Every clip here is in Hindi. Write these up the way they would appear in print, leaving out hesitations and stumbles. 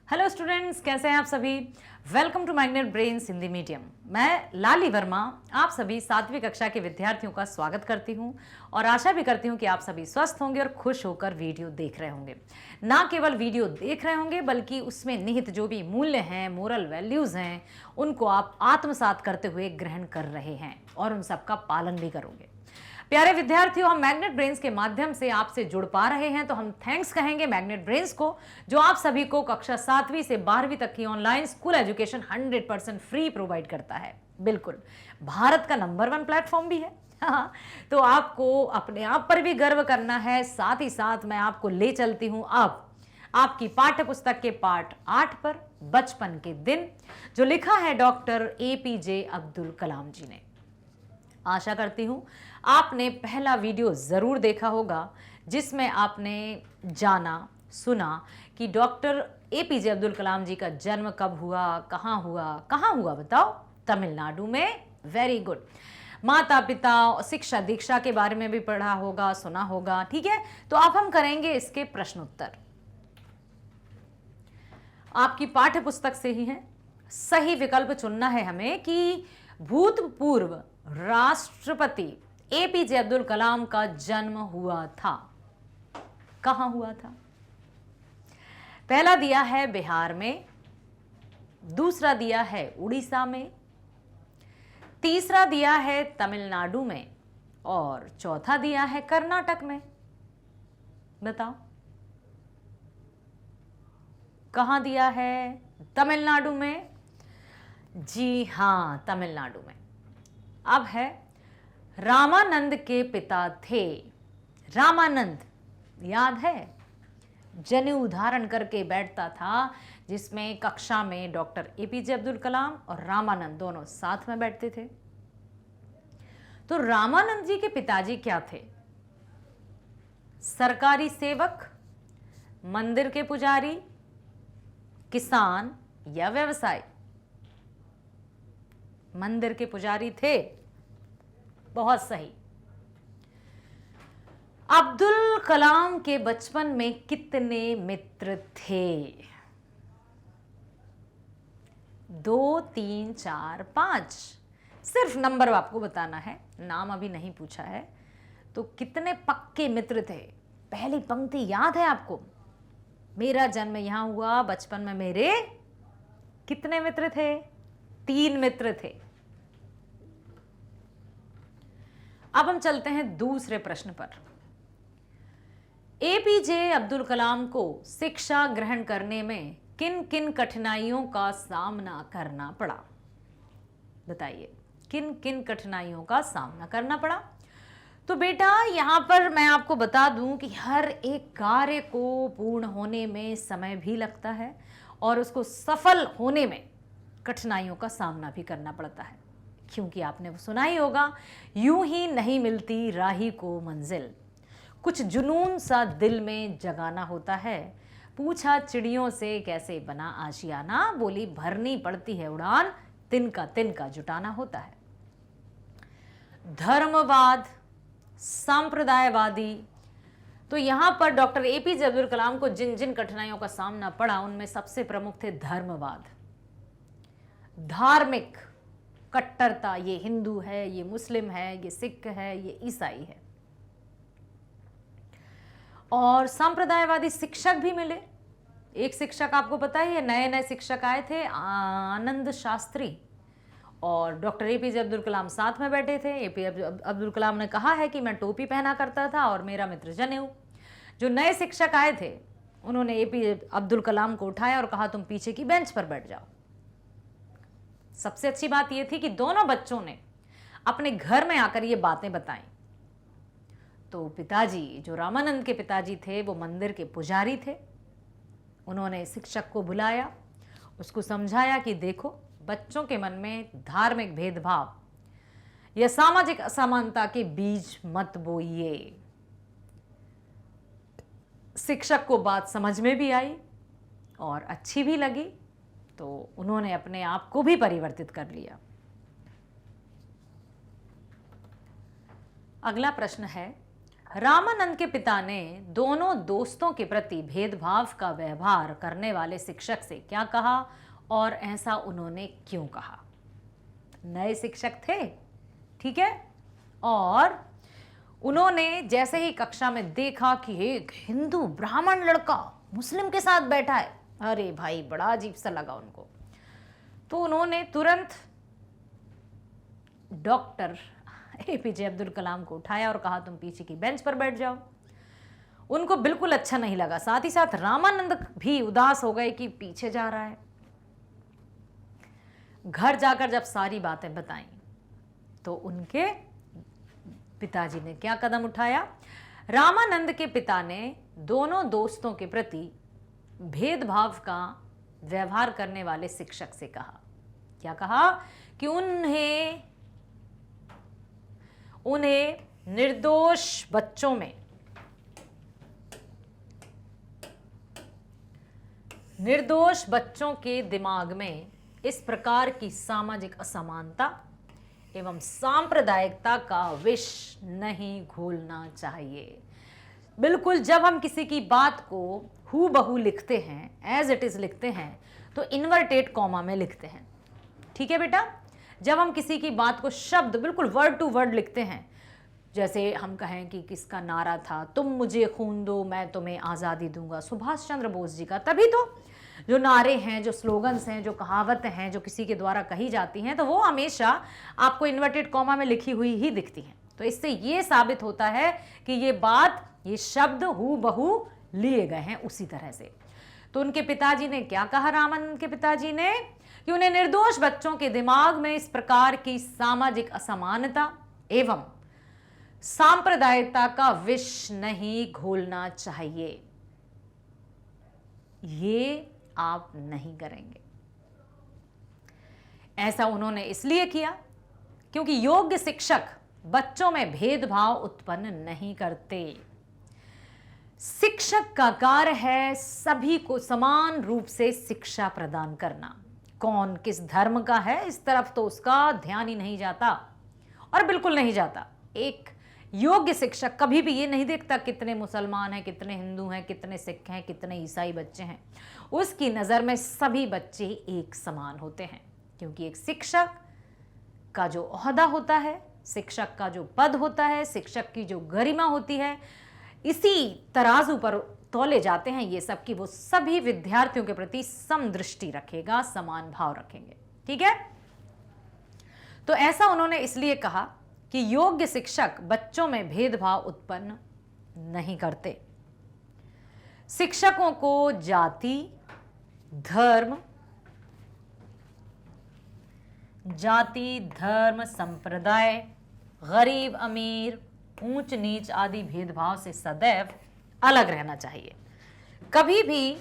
हेलो स्टूडेंट्स, कैसे हैं आप सभी। Welcome to Magnet Brains Hindi medium. मैं लाली वर्मा आप सभी 7वीं कक्षा के विद्यार्थियों का स्वागत करती हूं और आशा भी करती हूं कि आप सभी स्वस्थ होंगे और खुश होकर वीडियो देख रहे होंगे। ना केवल वीडियो देख रहे होंगे बल्कि उसमें निहित जो भी मूल्य हैं, मोरल वैल्यूज़ हैं, उनको आप आत्मसात करते हुए ग्रहण कर रहे हैं और उन सबका पालन भी करोगे। प्यारे विद्यार्थियों, हम मैग्नेट ब्रेन्स के माध्यम से आपसे जुड़ पा रहे हैं तो हम थैंक्स कहेंगे मैग्नेट ब्रेन्स को, जो आप सभी को कक्षा 7वीं से 12वीं तक की online school education 100% free provide करता है। बिल्कुल, भारत का नंबर 1 प्लेटफॉर्म भी है। हाँ, तो आपको अपने आप पर भी गर्व करना है। साथ ही साथ मैं आपको ले चलती हूँ अब आपकी पाठ्य पुस्तक के पाठ 8 पर, बचपन के दिन, जो लिखा है डॉक्टर APJ अब्दुल कलाम जी ने। आशा करती हूँ आपने पहला वीडियो ज़रूर देखा होगा जिसमें आपने जाना सुना कि डॉक्टर APJ अब्दुल कलाम जी का जन्म कब हुआ, कहाँ हुआ बताओ? तमिलनाडु में। Very good. माता पिता, शिक्षा दीक्षा के बारे में भी पढ़ा होगा, सुना होगा। ठीक है, तो अब हम करेंगे इसके प्रश्नोत्तर। आपकी पाठ्य पुस्तक से ही है। सही विकल्प चुनना है हमें कि भूतपूर्व राष्ट्रपति APJ अब्दुल कलाम का जन्म हुआ था। कहां हुआ था? पहला दिया है बिहार में, दूसरा दिया है उड़ीसा में, तीसरा दिया है तमिलनाडु में और चौथा दिया है कर्नाटक में। बताओ कहां दिया है? तमिलनाडु में। जी हां, तमिलनाडु में। अब है रामानंद के पिता थे। रामानंद याद है? जनेऊ धारण करके बैठता था, जिसमें कक्षा में डॉक्टर APJ अब्दुल कलाम और रामानंद दोनों साथ में बैठते थे। तो रामानंद जी के पिताजी क्या थे? सरकारी सेवक, मंदिर के पुजारी, किसान या व्यवसायी? मंदिर के पुजारी थे। बहुत सही। अब्दुल कलाम के बचपन में कितने मित्र थे? 2, 3, 4, 5। सिर्फ नंबर आपको बताना है, नाम अभी नहीं पूछा है। तो कितने पक्के मित्र थे? पहली पंक्ति याद है आपको? मेरा जन्म यहां हुआ, बचपन में मेरे कितने मित्र थे? 3 मित्र थे। अब हम चलते हैं दूसरे प्रश्न पर। APJ अब्दुल कलाम को शिक्षा ग्रहण करने में किन किन कठिनाइयों का सामना करना पड़ा? बताइए, किन किन कठिनाइयों का सामना करना पड़ा? तो बेटा, यहां पर मैं आपको बता दूं कि हर एक कार्य को पूर्ण होने में समय भी लगता है और उसको सफल होने में कठिनाइयों का सामना भी करना पड़ता है, क्योंकि आपने वो सुना ही होगा, यूं ही नहीं मिलती राही को मंजिल, कुछ जुनून सा दिल में जगाना होता है, पूछा चिड़ियों से कैसे बना आशियाना, बोली भरनी पड़ती है उड़ान, तिनका जुटाना होता है। धर्मवाद, सांप्रदायवादी, तो यहां पर डॉक्टर APJ अब्दुल कलाम को जिन जिन कठिनाइयों का सामना पड़ा उनमें सबसे प्रमुख थे धर्मवाद, धार्मिक कट्टरता, ये हिंदू है, ये मुस्लिम है, ये सिख है, ये ईसाई है। और सांप्रदायवादी शिक्षक भी मिले। एक शिक्षक आपको पता ही है, नए नए शिक्षक आए थे, आनंद शास्त्री, और डॉक्टर APJ अब्दुल कलाम साथ में बैठे थे। APJ अब्दुल कलाम ने कहा है कि मैं टोपी पहना करता था और मेरा मित्र जनेऊ। जो नए शिक्षक आए थे उन्होंने APJ अब्दुल कलाम को उठाया और कहा तुम पीछे की बेंच पर बैठ जाओ। सबसे अच्छी बात यह थी कि दोनों बच्चों ने अपने घर में आकर ये बातें बताई। तो पिताजी, जो रामानंद के पिताजी थे, वो मंदिर के पुजारी थे। उन्होंने शिक्षक को बुलाया, उसको समझाया कि देखो, बच्चों के मन में धार्मिक भेदभाव या सामाजिक असमानता के बीज मत बोइए। शिक्षक को बात समझ में भी आई और अच्छी भी लगी, तो उन्होंने अपने आप को भी परिवर्तित कर लिया। अगला प्रश्न है, रामानंद के पिता ने दोनों दोस्तों के प्रति भेदभाव का व्यवहार करने वाले शिक्षक से क्या कहा और ऐसा उन्होंने क्यों कहा? नए शिक्षक थे, ठीक है, और उन्होंने जैसे ही कक्षा में देखा कि एक हिंदू ब्राह्मण लड़का मुस्लिम के साथ बैठा है, अरे भाई बड़ा अजीब सा लगा उनको। तो उन्होंने तुरंत डॉक्टर एपीजे अब्दुल कलाम को उठाया और कहा तुम पीछे की बेंच पर बैठ जाओ। उनको बिल्कुल अच्छा नहीं लगा। साथ ही साथ रामानंद भी उदास हो गए कि पीछे जा रहा है। घर जाकर जब सारी बातें बताई तो उनके पिताजी ने क्या कदम उठाया? रामानंद के पिता ने दोनों दोस्तों के प्रति भेदभाव का व्यवहार करने वाले शिक्षक से कहा। क्या कहा? कि उन्हें निर्दोष बच्चों के दिमाग में इस प्रकार की सामाजिक असमानता एवं सांप्रदायिकता का विष नहीं घोलना चाहिए। बिल्कुल, जब हम किसी की बात को हूबहू लिखते हैं, एज इट इज लिखते हैं, तो इन्वर्टेड कॉमा में लिखते हैं, ठीक है बेटा। जब हम किसी की बात को शब्द बिल्कुल वर्ड टू वर्ड लिखते हैं, जैसे हम कहें कि किसका नारा था, तुम मुझे खून दो मैं तुम्हें आज़ादी दूंगा, सुभाष चंद्र बोस जी का, तभी तो जो नारे हैं, जो स्लोगन्स हैं, जो कहावतें हैं, जो किसी के द्वारा कही जाती हैं, तो वो हमेशा आपको इन्वर्टेड कॉमा में लिखी हुई ही दिखती हैं। तो इससे ये साबित होता है कि ये बात, ये शब्द हूबहू लिए गए हैं उसी तरह से। तो उनके पिताजी ने क्या कहा? रामानंद के पिताजी ने कि उन्हें निर्दोष बच्चों के दिमाग में इस प्रकार की सामाजिक असमानता एवं सांप्रदायिकता का विष नहीं घोलना चाहिए। ये आप नहीं करेंगे। ऐसा उन्होंने इसलिए किया क्योंकि योग्य शिक्षक बच्चों में भेदभाव उत्पन्न नहीं करते। शिक्षक का कार्य है सभी को समान रूप से शिक्षा प्रदान करना। कौन किस धर्म का है इस तरफ तो उसका ध्यान ही नहीं जाता, और बिल्कुल नहीं जाता। एक योग्य शिक्षक कभी भी ये नहीं देखता कितने मुसलमान हैं, कितने हिंदू हैं, कितने सिख हैं, कितने ईसाई बच्चे हैं। उसकी नज़र में सभी बच्चे एक समान होते हैं, क्योंकि एक शिक्षक का जो ओहदा होता है, शिक्षक का जो पद होता है, शिक्षक की जो गरिमा होती है, इसी तराजू पर तौले जाते हैं ये सब कि वो सभी विद्यार्थियों के प्रति समदृष्टि रखेगा, समान भाव रखेंगे, ठीक है। तो ऐसा उन्होंने इसलिए कहा कि योग्य शिक्षक बच्चों में भेदभाव उत्पन्न नहीं करते। शिक्षकों को जाति, धर्म, संप्रदाय, गरीब अमीर, ऊंच नीच आदि भेदभाव से सदैव अलग रहना चाहिए। कभी भी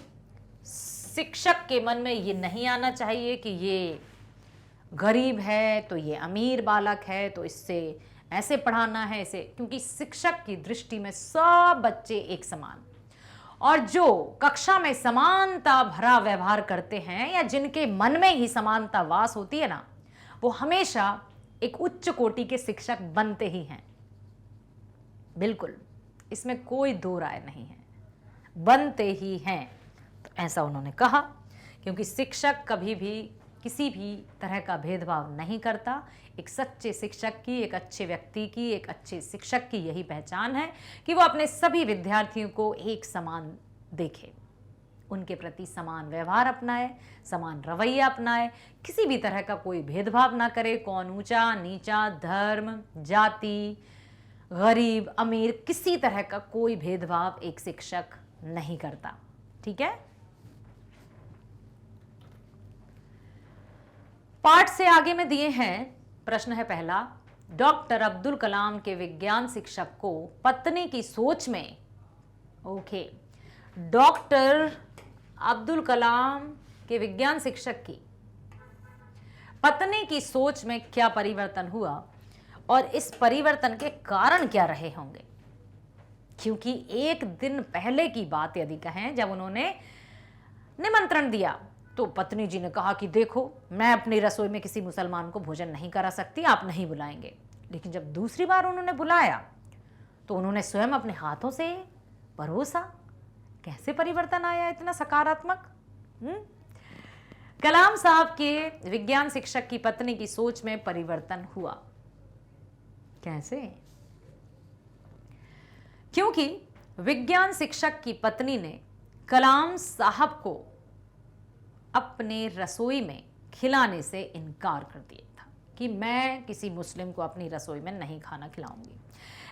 शिक्षक के मन में ये नहीं आना चाहिए कि ये गरीब है तो ये अमीर बालक है तो इससे ऐसे पढ़ाना है इसे, क्योंकि शिक्षक की दृष्टि में सब बच्चे एक समान, और जो कक्षा में समानता भरा व्यवहार करते हैं या जिनके मन में ही समानता वास होती है ना, वो हमेशा एक उच्च कोटि के शिक्षक बनते ही हैं। बिल्कुल, इसमें कोई दो राय नहीं है, बनते ही हैं। तो ऐसा उन्होंने कहा क्योंकि शिक्षक कभी भी किसी भी तरह का भेदभाव नहीं करता। एक सच्चे शिक्षक की, एक अच्छे व्यक्ति की, एक अच्छे शिक्षक की यही पहचान है कि वो अपने सभी विद्यार्थियों को एक समान देखे, उनके प्रति समान व्यवहार अपनाए, समान रवैया अपनाए, किसी भी तरह का कोई भेदभाव ना करे। कौन ऊंचा नीचा, धर्म, जाति, गरीब अमीर, किसी तरह का कोई भेदभाव एक शिक्षक नहीं करता, ठीक है। पाठ से आगे में दिए हैं, प्रश्न है पहला, डॉक्टर अब्दुल कलाम के विज्ञान शिक्षक को पत्नी की सोच में, ओके, डॉक्टर अब्दुल कलाम के विज्ञान शिक्षक की पत्नी की सोच में क्या परिवर्तन हुआ और इस परिवर्तन के कारण क्या रहे होंगे। क्योंकि एक दिन पहले की बात यदि कहें, जब उन्होंने निमंत्रण दिया तो पत्नी जी ने कहा कि देखो, मैं अपनी रसोई में किसी मुसलमान को भोजन नहीं करा सकती, आप नहीं बुलाएंगे। लेकिन जब दूसरी बार उन्होंने बुलाया तो उन्होंने स्वयं अपने हाथों से परोसा। कैसे परिवर्तन आया इतना सकारात्मक? कलाम साहब के विज्ञान शिक्षक की पत्नी की सोच में परिवर्तन हुआ। कैसे? क्योंकि विज्ञान शिक्षक की पत्नी ने कलाम साहब को अपने रसोई में खिलाने से इनकार कर दिया था कि मैं किसी मुस्लिम को अपनी रसोई में नहीं खाना खिलाऊंगी।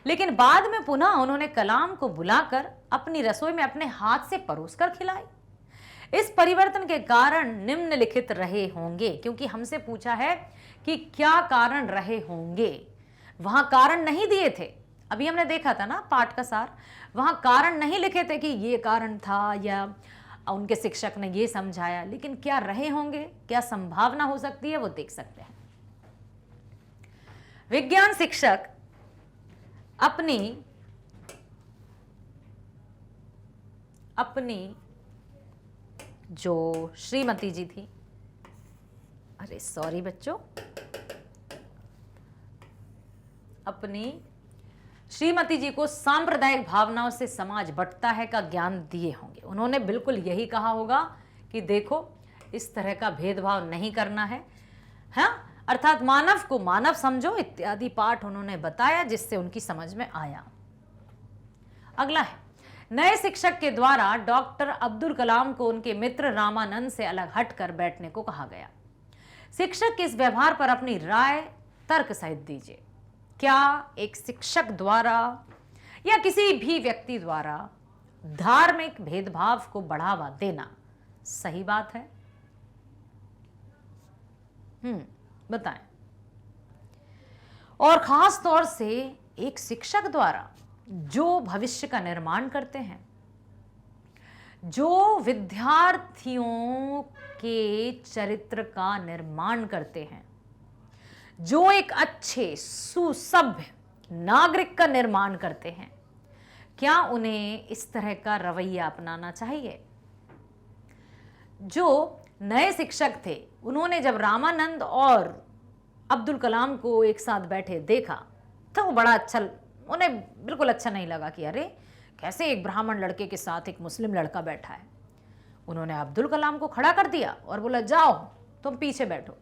लेकिन बाद में पुनः उन्होंने कलाम को बुलाकर अपनी रसोई में अपने हाथ से परोसकर खिलाई। इस परिवर्तन के कारण निम्नलिखित रहे होंगे, क्योंकि हमसे पूछा है कि क्या कारण रहे होंगे। वहां कारण नहीं दिए थे, अभी हमने देखा था ना पाठ का सार, वहां कारण नहीं लिखे थे कि ये कारण था या उनके शिक्षक ने ये समझाया, लेकिन क्या रहे होंगे, क्या संभावना हो सकती है, वो देख सकते हैं। विज्ञान शिक्षक अपनी जो श्रीमती जी थी, अरे सॉरी बच्चों, अपनी श्रीमती जी को सांप्रदायिक भावनाओं से समाज बंटता है का ज्ञान दिए होंगे। उन्होंने बिल्कुल यही कहा होगा कि देखो इस तरह का भेदभाव नहीं करना है, हाँ, अर्थात मानव को मानव समझो इत्यादि पाठ उन्होंने बताया, जिससे उनकी समझ में आया। अगला है, नए शिक्षक के द्वारा डॉक्टर अब्दुल कलाम को उनके मित्र रामानंद से अलग हटकर बैठने को कहा गया। शिक्षक के इस व्यवहार पर अपनी राय तर्क सहित दीजिए। क्या एक शिक्षक द्वारा या किसी भी व्यक्ति द्वारा धार्मिक भेदभाव को बढ़ावा देना सही बात है? बताएं। और खास तौर से एक शिक्षक द्वारा जो भविष्य का निर्माण करते हैं, जो विद्यार्थियों के चरित्र का निर्माण करते हैं, जो एक अच्छे सुसभ्य नागरिक का निर्माण करते हैं, क्या उन्हें इस तरह का रवैया अपनाना चाहिए? जो नए शिक्षक थे, उन्होंने जब रामानंद और अब्दुल कलाम को एक साथ बैठे देखा तो वो बड़ा अच्छा, उन्हें बिल्कुल अच्छा नहीं लगा कि अरे कैसे एक ब्राह्मण लड़के के साथ एक मुस्लिम लड़का बैठा है। उन्होंने अब्दुल कलाम को खड़ा कर दिया और बोला जाओ तुम पीछे बैठो,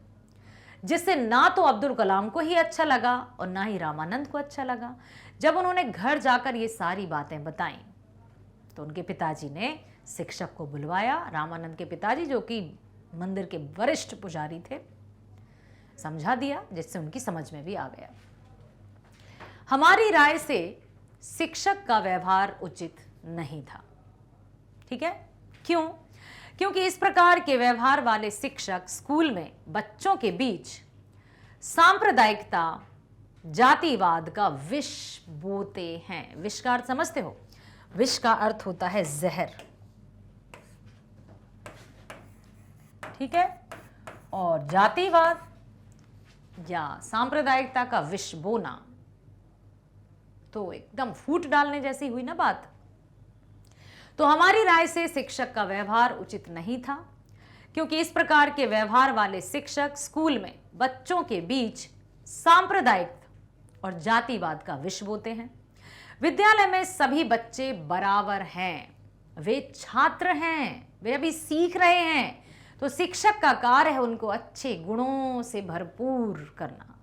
जिससे ना तो अब्दुल कलाम को ही अच्छा लगा और ना ही रामानंद को अच्छा लगा। जब उन्होंने घर जाकर ये सारी बातें बताई तो उनके पिताजी ने शिक्षक को बुलवाया, रामानंद के पिताजी जो कि मंदिर के वरिष्ठ पुजारी थे, समझा दिया, जिससे उनकी समझ में भी आ गया। हमारी राय से शिक्षक का व्यवहार उचित नहीं था। ठीक है, क्यों? क्योंकि इस प्रकार के व्यवहार वाले शिक्षक स्कूल में बच्चों के बीच सांप्रदायिकता, जातिवाद का विष बोते हैं। विष का अर्थ समझते हो? विष का अर्थ होता है जहर, ठीक है, और जातिवाद या सांप्रदायिकता का विष बोना तो एकदम फूट डालने जैसी हुई ना बात। तो हमारी राय से शिक्षक का व्यवहार उचित नहीं था, क्योंकि इस प्रकार के व्यवहार वाले शिक्षक स्कूल में बच्चों के बीच सांप्रदायिक और जातिवाद का विष बोते हैं। विद्यालय में सभी बच्चे बराबर हैं, वे छात्र हैं, वे अभी सीख रहे हैं, तो शिक्षक का कार्य है उनको अच्छे गुणों से भरपूर करना,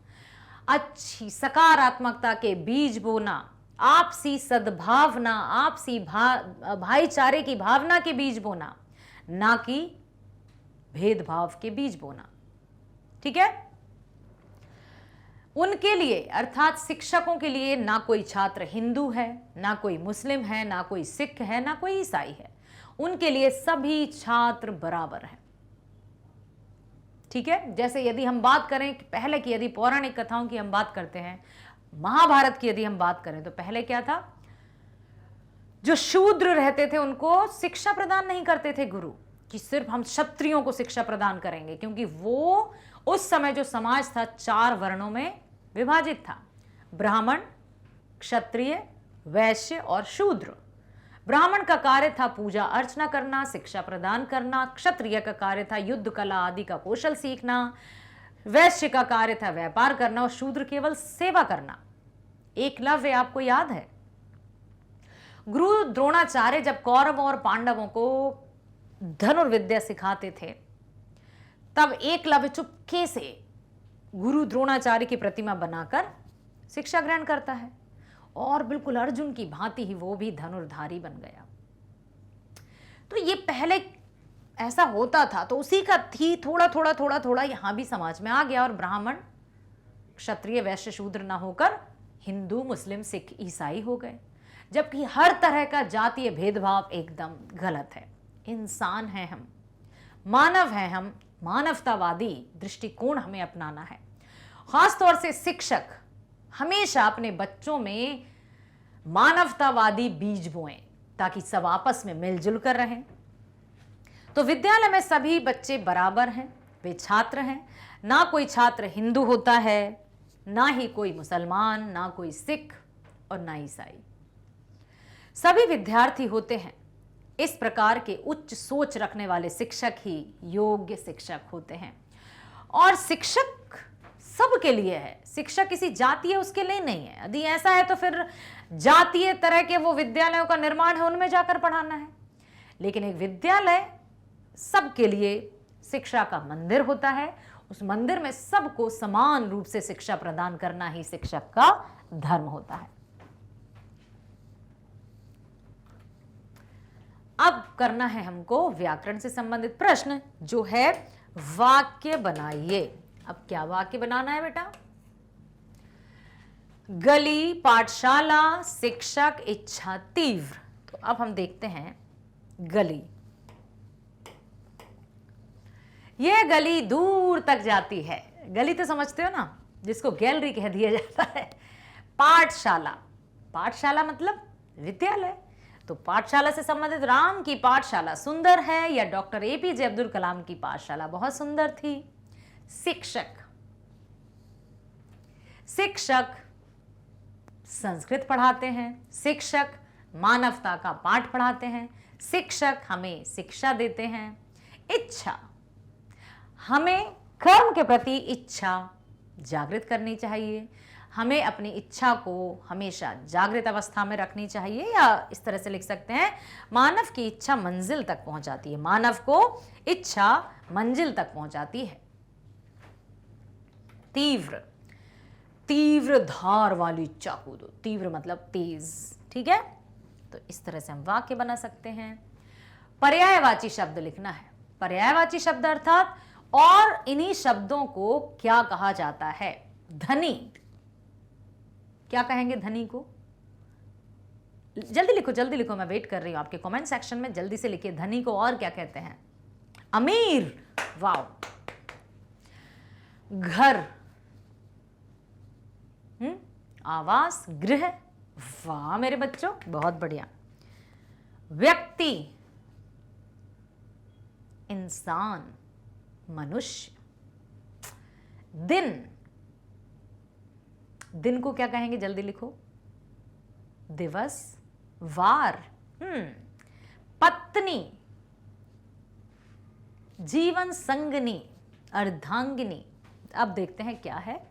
अच्छी सकारात्मकता के बीज बोना, आपसी सद्भावना, आपसी भाईचारे की भावना के बीज बोना, ना कि भेदभाव के बीज बोना। ठीक है, उनके लिए अर्थात शिक्षकों के लिए ना कोई छात्र हिंदू है, ना कोई मुस्लिम है, ना कोई सिख है, ना कोई ईसाई है, उनके लिए सभी छात्र बराबर हैं। ठीक है, जैसे यदि हम बात करें पहले की, यदि पौराणिक कथाओं की हम बात करते हैं, महाभारत की यदि हम बात करें, तो पहले क्या था, जो शूद्र रहते थे उनको शिक्षा प्रदान नहीं करते थे गुरु, कि सिर्फ हम क्षत्रियों को शिक्षा प्रदान करेंगे, क्योंकि वो उस समय जो समाज था 4 वर्णों में विभाजित था, ब्राह्मण, क्षत्रिय, वैश्य और शूद्र। ब्राह्मण का कार्य था पूजा अर्चना करना, शिक्षा प्रदान करना, क्षत्रिय का कार्य था युद्ध कला आदि का कौशल सीखना, वैश्य का कार्य था व्यापार करना और शूद्र केवल सेवा करना। एकलव्य आपको याद है, गुरु द्रोणाचार्य जब कौरवों और पांडवों को धनुर्विद्या सिखाते थे, तब एकलव्य चुपके से गुरु द्रोणाचार्य की प्रतिमा बनाकर शिक्षा ग्रहण करता है और बिल्कुल अर्जुन की भांति ही वो भी धनुर्धारी बन गया। तो ये पहले ऐसा होता था, तो उसी का थी थोड़ा थोड़ा यहां भी समाज में आ गया, और ब्राह्मण क्षत्रिय वैश्य शूद्र ना होकर हिंदू मुस्लिम सिख ईसाई हो गए, जबकि हर तरह का जातीय भेदभाव एकदम गलत है। इंसान हैं हम, मानव हैं हम, मानवतावादी दृष्टिकोण हमें अपनाना है। खासतौर से शिक्षक हमेशा अपने बच्चों में मानवतावादी बीज बोएं ताकि सब आपस में मिलजुल कर रहें। तो विद्यालय में सभी बच्चे बराबर हैं, वे छात्र हैं, ना कोई छात्र हिंदू होता है, ना ही कोई मुसलमान, ना कोई सिख और ना ईसाई। सभी विद्यार्थी होते हैं। इस प्रकार के उच्च सोच रखने वाले शिक्षक ही योग्य शिक्षक होते हैं। और शिक्षक सबके लिए है, शिक्षक किसी जातीय उसके लिए नहीं है। यदि ऐसा है तो फिर जातीय तरह के वो विद्यालयों का निर्माण है, उनमें जाकर पढ़ाना है। लेकिन एक विद्यालय सबके लिए शिक्षा का मंदिर होता है, उस मंदिर में सबको समान रूप से शिक्षा प्रदान करना ही शिक्षक का धर्म होता है। अब करना है हमको व्याकरण से संबंधित प्रश्न, जो है वाक्य बनाइए। अब क्या वाक्य बनाना है बेटा? गली, पाठशाला, शिक्षक, इच्छा तीव्र। तो अब हम देखते हैं गली। यह गली दूर तक जाती है। गली तो समझते हो ना, जिसको गैलरी कह दिया जाता है। पाठशाला, पाठशाला मतलब विद्यालय। तो पाठशाला से संबंधित राम की पाठशाला सुंदर है, या डॉक्टर एपीजे अब्दुल कलाम की पाठशाला बहुत सुंदर थी। शिक्षक, शिक्षक संस्कृत पढ़ाते हैं, शिक्षक मानवता का पाठ पढ़ाते हैं, शिक्षक हमें शिक्षा देते हैं। इच्छा, हमें कर्म के प्रति इच्छा जागृत करनी चाहिए, हमें अपनी इच्छा को हमेशा जागृत अवस्था में रखनी चाहिए, या इस तरह से लिख सकते हैं मानव की इच्छा मंजिल तक पहुंचाती है, मानव को इच्छा मंजिल तक पहुंचाती है। तीव्र, तीव्र धार वाली चाकू दो। तीव्र मतलब तेज, ठीक है। तो इस तरह से हम वाक्य बना सकते हैं। पर्यायवाची शब्द लिखना है। पर्यायवाची शब्द अर्थात और इन्हीं शब्दों को क्या कहा जाता है? धनी, क्या कहेंगे धनी को? जल्दी लिखो, जल्दी लिखो, मैं वेट कर रही हूं आपके कमेंट सेक्शन में। जल्दी से लिखिए धनी को और क्या कहते हैं? अमीर, वाओ। घर, आवास, गृह, वाह मेरे बच्चों, बहुत बढ़िया। व्यक्ति, इंसान, मनुष्य। दिन, दिन को क्या कहेंगे? जल्दी लिखो। दिवस, वार। पत्नी, जीवन संगनी, अर्धांगिनी। अब देखते हैं क्या है।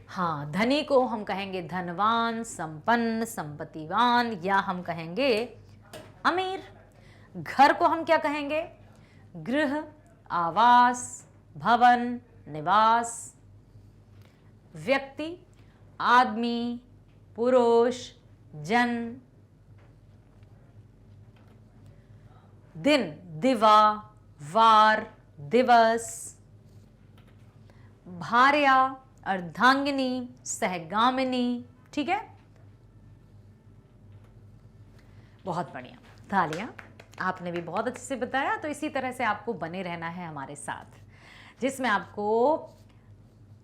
हाँ, धनी को हम कहेंगे धनवान, संपन्न, संपत्तिवान, या हम कहेंगे अमीर। घर को हम क्या कहेंगे? गृह, आवास, भवन, निवास। व्यक्ति, आदमी, पुरुष, जन। दिन, दिवा, वार, दिवस। भार्या, अर्धांगिनी, सहगामिनी, ठीक है। बहुत बढ़िया, तालियां। आपने भी बहुत अच्छे से बताया। तो इसी तरह से आपको बने रहना है हमारे साथ, जिसमें आपको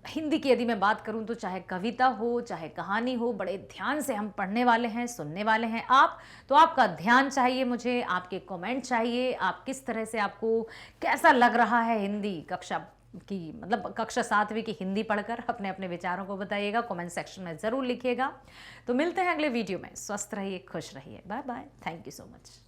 हिंदी की यदि मैं बात करूं तो चाहे कविता हो, चाहे कहानी हो, बड़े ध्यान से हम पढ़ने वाले हैं, सुनने वाले हैं आप। तो आपका ध्यान चाहिए मुझे, आपके कमेंट चाहिए। आप किस तरह से, आपको कैसा लग रहा है हिंदी कक्षा की, मतलब कक्षा 7वीं की हिंदी पढ़कर? अपने अपने विचारों को बताइएगा, कमेंट सेक्शन में ज़रूर लिखिएगा। तो मिलते हैं अगले वीडियो में। स्वस्थ रहिए, खुश रहिए। Bye bye, thank you so much.